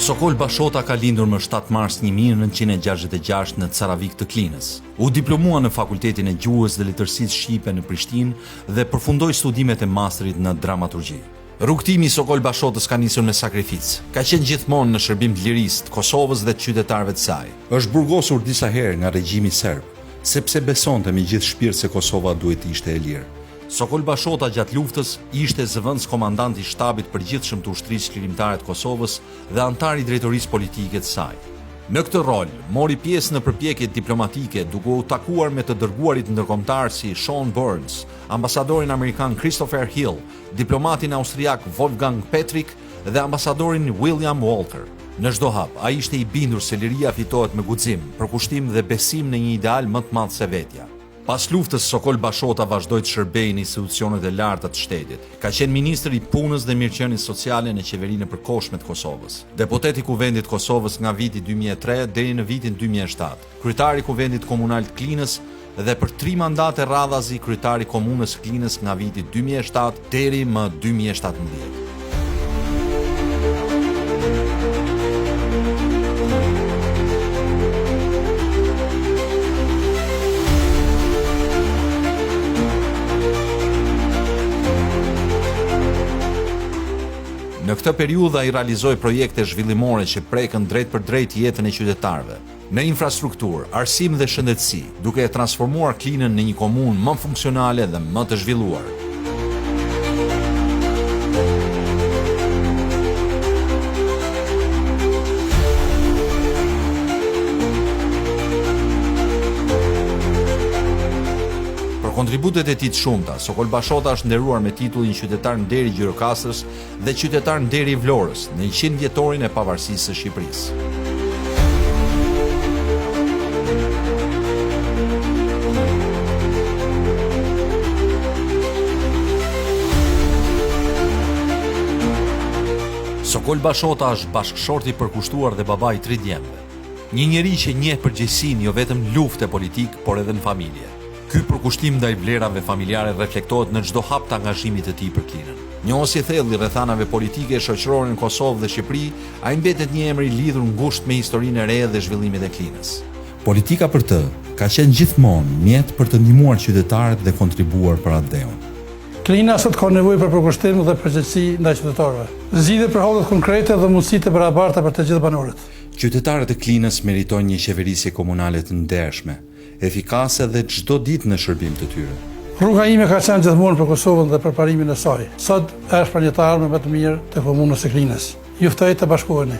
Sokol Bashota ka lindur më 7 mars 1966 në Caravik të Klinës. U diplomua në Fakultetin e Gjuhës dhe Letërsisë Shqipe në Prishtinë dhe përfundoi studimet e masterit në dramaturgji. Rrugtimi i Sokol Bashotës ka nisur me sakrificë. Ka qenë gjithmonë në shërbim të lirisë, të Kosovës dhe të qytetarëve të saj. Është burgosur disa herë nga regjimi serb, sepse besonte me gjithë shpirt se Kosova duhet të ishte e lirë. Sokol Bashota gjatë luftës ishte zëvendës komandant i shtabit përgjithshëm të ushtrisë çlirimtare të Kosovës dhe antar i drejtorisë politike të saj. Në këtë rol, mori pjesë në përpjekjet diplomatike duke u takuar me të dërguarit ndërkombëtar si Sean Burns, ambasadorin amerikan Christopher Hill, diplomatin austriak Wolfgang Petrik dhe ambasadorin William Walker. Në çdo hap, ai ishte i bindur se liria fitohet me guxim, përkushtim dhe besim në një ideal më të madh se vetja. Pas luftës, Sokol Bashota vazhdoi të shërbejë në institucionet e larta të shtetit. Ka qenë ministër i punës dhe mirëqenies sociale në qeverinë e përkohshme të Kosovës. Deputet i Kuvendit të Kosovës nga viti 2003 deri në vitin 2007. Kryetari i Kuvendit Komunal të Klinës dhe për 3 mandate radhazi kryetari i Komunës së Klinës nga viti 2007 deri më 2017. Në këtë periudhë ai realizoi projekte zhvillimore që prekën drejt për drejt jetën e qytetarëve, në infrastrukturë, arsim dhe shëndetësi, duke e transformuar Klinën në një komunë më funksionale dhe më të zhvilluar. Kontributet e tij të shumta, Sokol Bashota është nderuar me titullin qytetar nderi i Gjirokastrës dhe qytetar nderi i Vlorës në 100 vjetorin e pavarësisë së Shqipërisë. Sokol Bashota është bashkëshorti i përkushtuar dhe baba i 3 djemve. Një njeri që njeh përgjegjësinë jo vetëm lufte politik, por edhe në familje. Ky përkushtim ndaj vlerave familjare reflektohet në çdo hap të angazhimit të tij për Klinën. Njohësi i thellë i rrethanave politike shoqërore në Kosovë dhe Shqipëri, ai mbetet një emër i lidhur ngushtë me historinë e re dhe zhvillimet e Klinës. Politika për të ka qenë gjithmonë mjet për të ndihmuar qytetarët dhe kontribuar për atë dheun. Klina sot ka nevojë për përkushtim dhe përgjegjësi ndaj qytetarëve. Zgjidhje për hallet konkrete dhe mundësi të barabarta për të gjithë banorët. Qytetarët e Klinës meritojnë një qeverisje komunale të ndershme, efikase dhe çdo ditë në shërbim të tyre. Rruga ime ka qenë gjithmonë për Kosovën dhe për parimin e saj. Sot është për një të ardhme më të mirë të komunës së Klinës. Ju ftoj të bashkoheni.